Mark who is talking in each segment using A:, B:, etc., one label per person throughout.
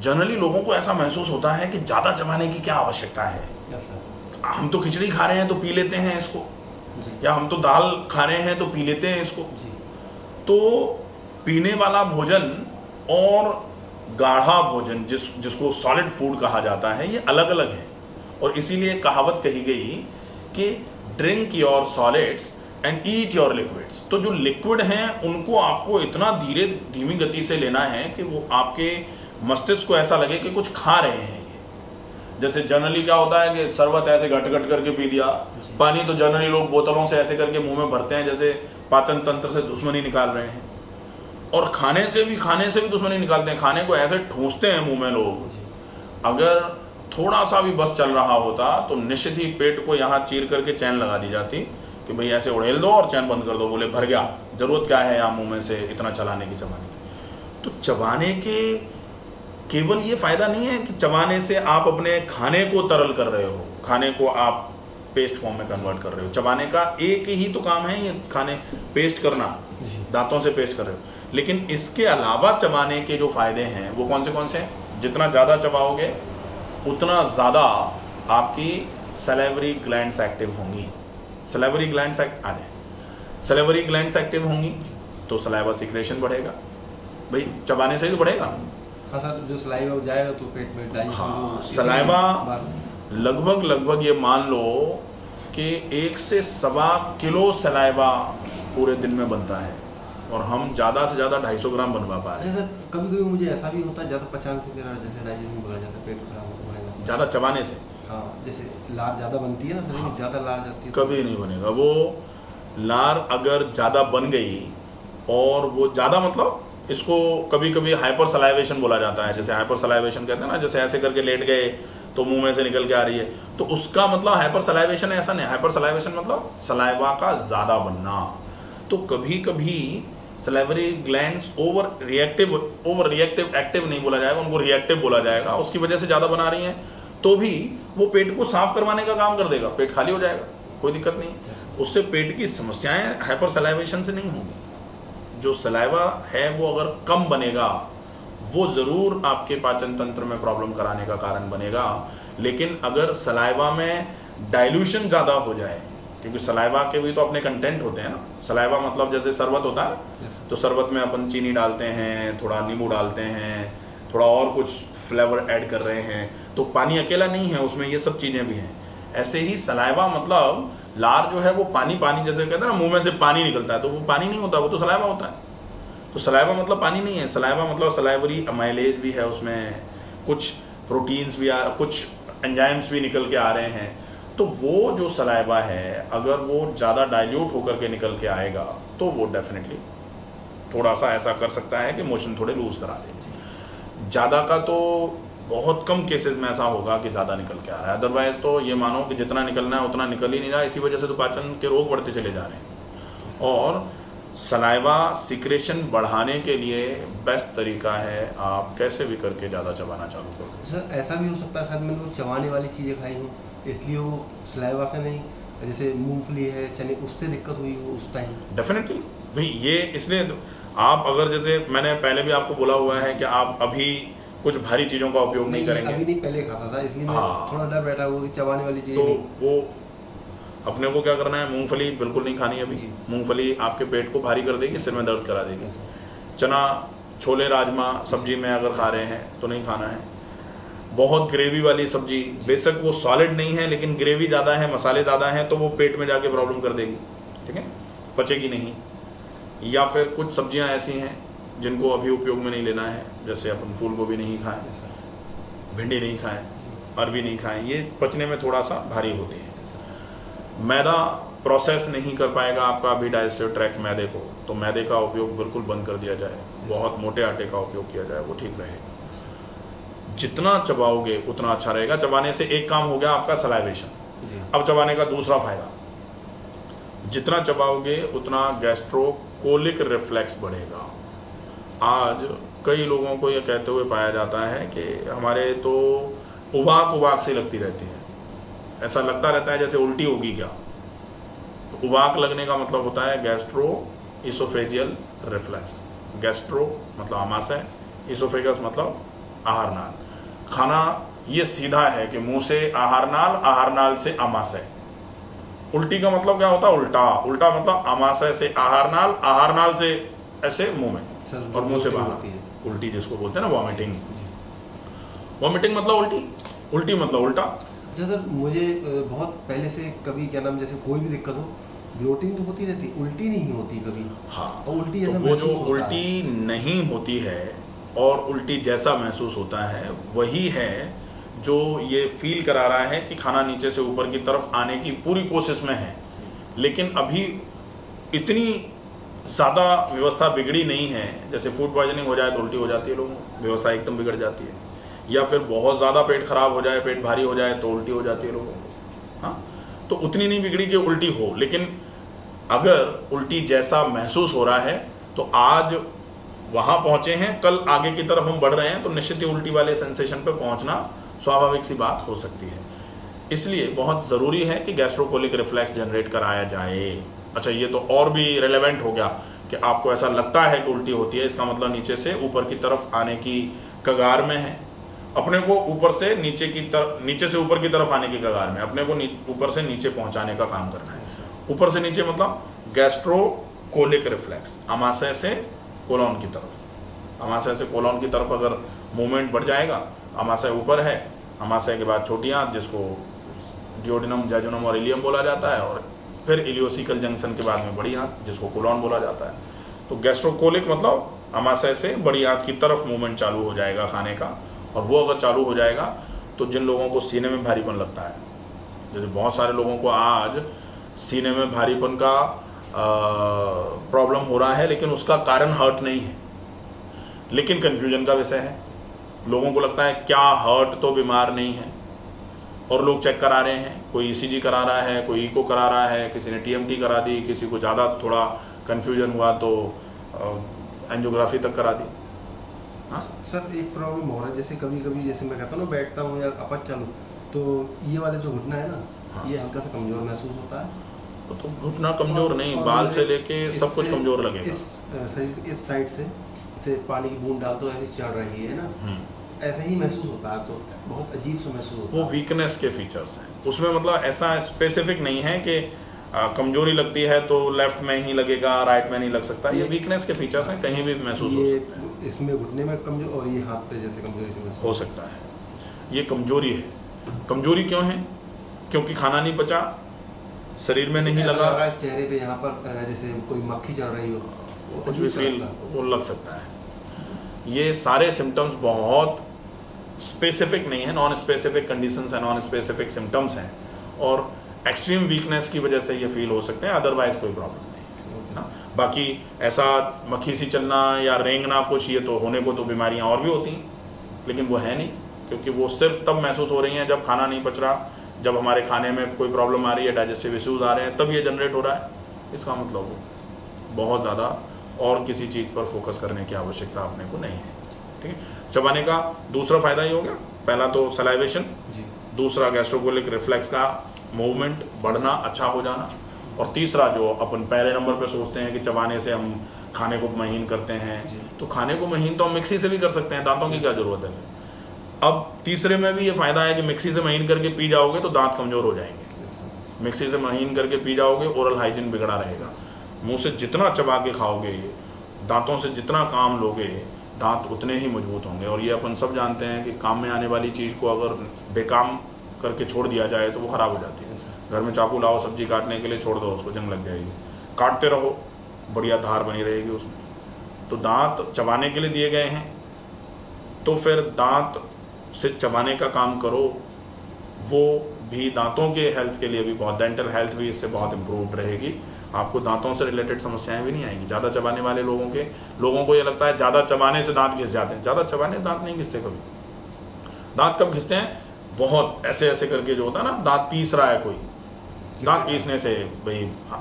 A: Generally लोगों को ऐसा महसूस होता है कि ज़्यादा चबाने की क्या आवश्यकता है, हम तो खिचड़ी खा रहे हैं तो पी लेते हैं इसको, या हम तो दाल खा रहे हैं तो पी लेते हैं इसको। तो पीने वाला भोजन और गाढ़ा भोजन जिसको सॉलिड फूड कहा जाता है, ये अलग अलग है। और इसीलिए कहावत कही गई कि drink your solids and eat your liquids. तो जो लिक्विड हैं उनको आपको इतना धीमी गति से लेना है कि वो आपके मस्तिष्क को ऐसा लगे कि कुछ खा रहे हैं। जैसे जनरली क्या होता है कि शरबत ऐसे घट घट करके पी दिया, पानी तो जनरली लोग बोतलों से ऐसे करके मुंह में भरते हैं जैसे पाचन तंत्र से दुश्मनी निकाल रहे हैं। और खाने से भी दुश्मनी निकालते हैं, खाने को ऐसे ठूंसते हैं मुंह में लोग। अगर थोड़ा सा भी बस चल रहा होता तो निश्चित ही पेट को यहाँ चीर करके चैन लगा दी जाती कि भाई ऐसे उड़ेल दो और चैन बंद कर दो, बोले भर गया, जरूरत क्या है यहाँ मुंह में से इतना चलाने की, चबाने की। तो चबाने के केवल ये फायदा नहीं है कि चबाने से आप अपने खाने को तरल कर रहे हो, खाने को आप पेस्ट फॉर्म में कन्वर्ट कर रहे हो। चबाने का एक ही तो काम है ये खाने पेस्ट करना, दांतों से पेस्ट कर रहे हो। लेकिन इसके अलावा चबाने के जो फायदे हैं वो कौन से हैं? जितना ज़्यादा चबाओगे उतना ज़्यादा आपकी सलेवरी ग्लैंड्स एक्टिव होंगी। Salivary glands salivary glands active होंगी तो सलाइवा सिक्रेशन बढ़ेगा। भाई चबाने से ही तो बढ़ेगा।
B: हाँ सर, जो सलाइवा जाएगा तो पेट में डाइजेशन।
A: हाँ, सलाइवा लगभग ये मान लो कि 1 से 1.25 किलो सलाइवा पूरे दिन में बनता है और हम ज़्यादा से ज़्यादा 250 ग्राम बनवा पा रहे हैं।
B: जैसे कभी कभी मुझे ऐसा भी होता है ज़्यादा पचाने से मेरा जैसे डाइजेशन बढ़ जाता है, पेट खराब हो जाता है
A: ज़्यादा चबाने से।
B: हाँ, जैसे लार ज़्यादा बनती है ना शरीर में, ज़्यादा लार जाती है।
A: कभी नहीं बनेगा वो लार। अगर ज़्यादा बन गई और वो ज़्यादा मतलब इसको कभी कभी हाइपर सलाइवेशन बोला जाता है। जैसे हाइपर सलाइवेशन कहते हैं ना, जैसे ऐसे करके लेट गए तो मुंह में से निकल के आ रही है, तो उसका मतलब हाइपर सलाइवेशन है, ऐसा नहीं। हाइपर सलाइवेशन मतलब सलाइवा का ज़्यादा बनना। तो कभी कभी salivary glands over reactive active नहीं बोला जाएगा, उनको रिएक्टिव बोला जाएगा। उसकी वजह से ज़्यादा बना रही हैं तो भी वो पेट को साफ करवाने का काम कर देगा, पेट खाली हो जाएगा, कोई दिक्कत नहीं। उससे पेट की समस्याएं हाइपर सलाइवेशन से नहीं होंगी। जो सलाइवा है वो अगर कम बनेगा वो ज़रूर आपके पाचन तंत्र में प्रॉब्लम कराने का कारण बनेगा। लेकिन अगर सलाइवा में डाइल्यूशन ज़्यादा हो जाए, क्योंकि सलाइवा के भी तो अपने कंटेंट होते हैं ना। सलाइवा मतलब जैसे शरबत होता है तो शरबत में अपन चीनी डालते हैं, थोड़ा नींबू डालते हैं, थोड़ा और कुछ फ्लेवर ऐड कर रहे हैं, तो पानी अकेला नहीं है उसमें, ये सब चीज़ें भी हैं। ऐसे ही सलाइवा मतलब लार जो है वो पानी जैसे कहते हैं ना, मुंह में से पानी निकलता है, तो वो पानी नहीं होता, वो तो सलाइवा होता है। तो सलाइवा मतलब पानी नहीं है। सलाइवा मतलब सलाइवरी अमाइलेज भी है उसमें, कुछ प्रोटीन्स भी कुछ एंजाइम्स भी निकल के आ रहे हैं। तो वो जो सलाइवा है अगर वो ज़्यादा डाइल्यूट होकर के निकल के आएगा तो वो डेफिनेटली थोड़ा सा ऐसा कर सकता है कि मोशन थोड़े लूज करा दे। ज़्यादा का तो बहुत कम केसेस में ऐसा होगा कि ज़्यादा निकल के आ रहा है, अदरवाइज तो ये मानो कि जितना निकलना है उतना निकल ही नहीं रहा। इसी वजह से तो पाचन के रोग बढ़ते चले जा रहे हैं। और सलाइवा सिक्रेशन बढ़ाने के लिए बेस्ट तरीका है आप कैसे भी करके ज़्यादा चबाना चालू करो।
B: सर ऐसा भी हो सकता है शायद मैंने वो चबाने वाली चीज़ें खाई हूँ इसलिए वो सलाइवा से नहीं, जैसे मूंगफली है, चने, उससे दिक्कत हुई हो उस टाइम।
A: डेफिनेटली भाई ये इसलिए आप अगर जैसे मैंने पहले भी आपको बोला हुआ है कि आप अभी कुछ भारी चीज़ों का उपयोग नहीं करेंगे।
B: अभी नहीं, पहले खाता था इसलिए थोड़ा डर बैठा हुआ कि चबाने वाली चीज़ें।
A: तो वो अपने को क्या करना है, मूंगफली बिल्कुल नहीं खानी अभी। मूंगफली आपके पेट को भारी कर देगी, सिर में दर्द करा देगी। चना, छोले, राजमा सब्जी में अगर खा रहे हैं तो नहीं खाना है। बहुत ग्रेवी वाली सब्जी, बेशक वो सॉलिड नहीं है लेकिन ग्रेवी ज़्यादा है, मसाले ज़्यादा हैं, तो वो पेट में जाके प्रॉब्लम कर देगी, ठीक है, पचेगी नहीं। या फिर कुछ सब्जियां ऐसी हैं जिनको अभी उपयोग में नहीं लेना है, जैसे अपन फूल गोभी नहीं खाएं, भिंडी नहीं खाएं, अरवी नहीं खाएं, ये पचने में थोड़ा सा भारी होती है। मैदा प्रोसेस नहीं कर पाएगा आपका अभी डाइजेस्टिव ट्रैक्ट मैदे को, तो मैदे का उपयोग बिल्कुल बंद कर दिया जाए, बहुत मोटे आटे का उपयोग किया जाए, वो ठीक रहेगा। जितना चबाओगे उतना अच्छा रहेगा। चबाने से एक काम हो गया आपका सलाइवेशन। अब चबाने का दूसरा फायदा, जितना चबाओगे उतना गैस्ट्रोकोलिक रिफ्लेक्स बढ़ेगा। आज कई लोगों को यह कहते हुए पाया जाता है कि हमारे तो उबाक सी लगती रहती है, ऐसा लगता रहता है जैसे उल्टी होगी क्या। तो उबाक लगने का मतलब होता है गैस्ट्रो इसोफेजियल रिफ्लेक्स। गैस्ट्रो मतलब आमाशय, इसोफेगस मतलब आहार नाल। खाना ये सीधा है कि मुंह से आहार नाल से आमाशय। उल्टी का मतलब क्या होता है? उल्टा। उल्टा मतलब आमाशय से आहार नाल से ऐसे मुंह में और मुंह से बाहर। उल्टी जिसको बोलते हैं ना, वॉमिटिंग। वॉमिटिंग मतलब उल्टी, उल्टी मतलब उल्टा।
B: अच्छा सर, मुझे बहुत पहले से कभी क्या नाम, जैसे कोई भी दिक्कत हो, ब्लोटिंग तो होती रहती, उल्टी नहीं होती कभी।
A: हाँ,
B: और उल्टी
A: तो वो जो उल्टी नहीं होती है और उल्टी जैसा महसूस होता है वही है जो ये फील करा रहा है कि खाना नीचे से ऊपर की तरफ आने की पूरी कोशिश में है, लेकिन अभी इतनी ज़्यादा व्यवस्था बिगड़ी नहीं है। जैसे फूड पॉइजनिंग हो जाए तो उल्टी हो जाती है लोगों को, व्यवस्था एकदम बिगड़ जाती है। या फिर बहुत ज़्यादा पेट खराब हो जाए, पेट भारी हो जाए तो उल्टी हो जाती है लोगों को। हाँ, तो उतनी नहीं बिगड़ी कि उल्टी हो, लेकिन अगर उल्टी जैसा महसूस हो रहा है तो आज वहाँ पहुँचे हैं, कल आगे की तरफ हम बढ़ रहे हैं, तो निश्चित ही उल्टी वाले सेंसेशन पे पहुँचना स्वाभाविक सी बात हो सकती है। इसलिए बहुत ज़रूरी है कि गैस्ट्रोकोलिक रिफ्लेक्स जनरेट कराया जाए। अच्छा, ये तो और भी रेलेवेंट हो गया कि आपको ऐसा लगता है कि उल्टी होती है, इसका मतलब नीचे से ऊपर की तरफ आने की कगार में है। अपने को ऊपर से नीचे की तरफ, नीचे से ऊपर की तरफ आने की कगार में, अपने को ऊपर से नीचे पहुंचाने का काम करना है। ऊपर से नीचे मतलब गैस्ट्रोकोलिक रिफ्लेक्स, आमाशय से कोलोन की तरफ। आमाशय से कोलोन की तरफ अगर मूवमेंट बढ़ जाएगा, आमाशय ऊपर है, आमाशय के बाद छोटी आंत जिसको डियोडिनम, जैजुनम और इलियम बोला जाता है, और फिर इलियोसिकल जंक्शन के बाद में बड़ी आंत जिसको कोलोन बोला जाता है। तो गैस्ट्रोकोलिक मतलब आमाशय से बड़ी आंत की तरफ मूवमेंट चालू हो जाएगा खाने का, और वो अगर चालू हो जाएगा तो जिन लोगों को सीने में भारीपन लगता है, जैसे बहुत सारे लोगों को आज सीने में भारीपन का प्रॉब्लम हो रहा है, लेकिन उसका कारण हर्ट नहीं है, लेकिन कन्फ्यूजन का विषय है। लोगों को लगता है क्या हर्ट तो बीमार नहीं है, और लोग चेक करा रहे हैं, कोई ईसीजी करा रहा है, कोई इको करा रहा है, किसी ने टीएमटी करा दी, किसी को ज़्यादा थोड़ा कन्फ्यूजन हुआ तो एंजियोग्राफी तक करा दी। हाँ
B: सर, एक प्रॉब्लम हो रहा है, जैसे कभी कभी जैसे मैं कहता हूँ ना, बैठता हूँ या अपच चलूँ, तो ये वाले जो घुटना है ना,
A: हाँ,
B: ये हल्का सा कमजोर महसूस होता है।
A: तो घुटना कमजोर नहीं, बाल से लेके सब कुछ कमजोर लगेगा।
B: इस शरीर इस साइड से जैसे पानी की बूंद डाल तो ऐसे चढ़ रही है ना, ऐसा ही महसूस होता है, तो बहुत अजीब सा महसूस होता है।
A: वो वीकनेस के फीचर्स हैं, उसमें मतलब ऐसा स्पेसिफिक नहीं है कि कमजोरी लगती है तो लेफ्ट में ही लगेगा, राइट में नहीं लग सकता। ये वीकनेस के फीचर्स हैं, कहीं भी महसूस हो सकता है।
B: इसमें घुटने में कमजोर, और ये हाथ पे जैसे कमजोरी से महसूस
A: हो सकता है। ये कमजोरी है। कमजोरी क्यों है? क्योंकि खाना नहीं पचा, शरीर में नहीं लगा,
B: चेहरे पे यहाँ पर जैसे कोई मक्खी चल रही हो,
A: कुछ भी फील वो लग सकता है। ये सारे सिम्टम्स बहुत स्पेसिफिक नहीं है, नॉन स्पेसिफिक कंडीशंस हैं, नॉन स्पेसिफिक सिम्टम्स हैं, और एक्सट्रीम वीकनेस की वजह से ये फील हो सकते हैं, अदरवाइज कोई प्रॉब्लम नहीं है ना। बाकी ऐसा मक्खी सी चलना या रेंगना कुछ, ये तो होने को तो बीमारियां और भी होती हैं, लेकिन वो है नहीं, क्योंकि वो सिर्फ तब महसूस हो रही हैं जब खाना नहीं पच रहा, जब हमारे खाने में कोई प्रॉब्लम आ रही है, डाइजेस्टिव इश्यूज आ रहे हैं, तब ये जनरेट हो रहा है। इसका मतलब बहुत ज़्यादा और किसी चीज़ पर फोकस करने की आवश्यकता अपने को नहीं है। ठीक है, चबाने का दूसरा फायदा ये हो गया, पहला तो सलाइवेशन, दूसरा गैस्ट्रोकोलिक रिफ्लेक्स का मूवमेंट बढ़ना, अच्छा हो जाना, और तीसरा जो अपन पहले नंबर पे सोचते हैं कि चबाने से हम खाने को महीन करते हैं, तो खाने को महीन तो हम मिक्सी से भी कर सकते हैं, दांतों की क्या जरूरत है। अब तीसरे में भी ये फायदा है कि मिक्सी से महीन करके पी जाओगे तो दांत कमजोर हो जाएंगे। मिक्सी से महीन करके पी जाओगे, ओरल हाइजीन बिगड़ा रहेगा। मुंह से जितना चबा के खाओगे, दांतों से जितना काम लोगे, दांत उतने ही मजबूत होंगे। और ये अपन सब जानते हैं कि काम में आने वाली चीज़ को अगर बेकाम करके छोड़ दिया जाए तो वो ख़राब हो जाती है। घर में चाकू लाओ सब्जी काटने के लिए, छोड़ दो उसको, जंग लग जाएगी। काटते रहो, बढ़िया धार बनी रहेगी उसमें। तो दांत चबाने के लिए दिए गए हैं, तो फिर दांत से चबाने का काम करो, वो भी दांतों के हेल्थ के लिए भी बहुत, डेंटल हेल्थ भी इससे बहुत इम्प्रूव रहेगी। आपको दांतों से रिलेटेड समस्याएं भी नहीं आएंगी। ज़्यादा चबाने वाले लोगों को ये लगता है ज़्यादा चबाने से दांत घिस जाते हैं। ज़्यादा चबाने दांत नहीं घिसते कभी। दांत कब घिसते हैं? बहुत ऐसे ऐसे करके जो होता है ना, दांत पीस रहा है कोई, दांत पीसने से भाई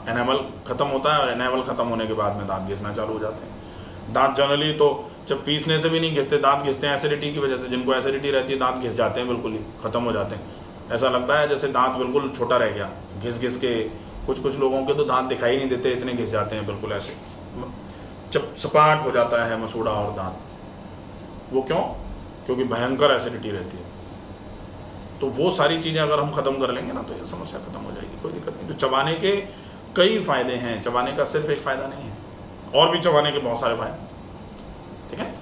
A: एनामल खत्म होता है, और एनामल खत्म होने के बाद में दांत घिसना चालू हो जाते हैं। दांत जनरली तो जब पीसने से भी नहीं घिसते, दांत घिसते हैं एसिडिटी की वजह से। जिनको एसिडिटी रहती है दांत घिस जाते हैं, बिल्कुल ही खत्म हो जाते हैं। ऐसा लगता है जैसे दांत बिल्कुल छोटा रह गया घिस घिस के। कुछ लोगों के तो दांत दिखाई नहीं देते, इतने घिस जाते हैं, बिल्कुल ऐसे सपाट हो जाता है मसूड़ा और दांत। वो क्यों? क्योंकि भयंकर एसिडिटी रहती है। तो वो सारी चीज़ें अगर हम ख़त्म कर लेंगे ना तो ये समस्या खत्म हो जाएगी, कोई दिक्कत नहीं। तो चबाने के कई फ़ायदे हैं, चबाने का सिर्फ एक फ़ायदा नहीं है, और भी चबाने के बहुत सारे फ़ायदे, ठीक है।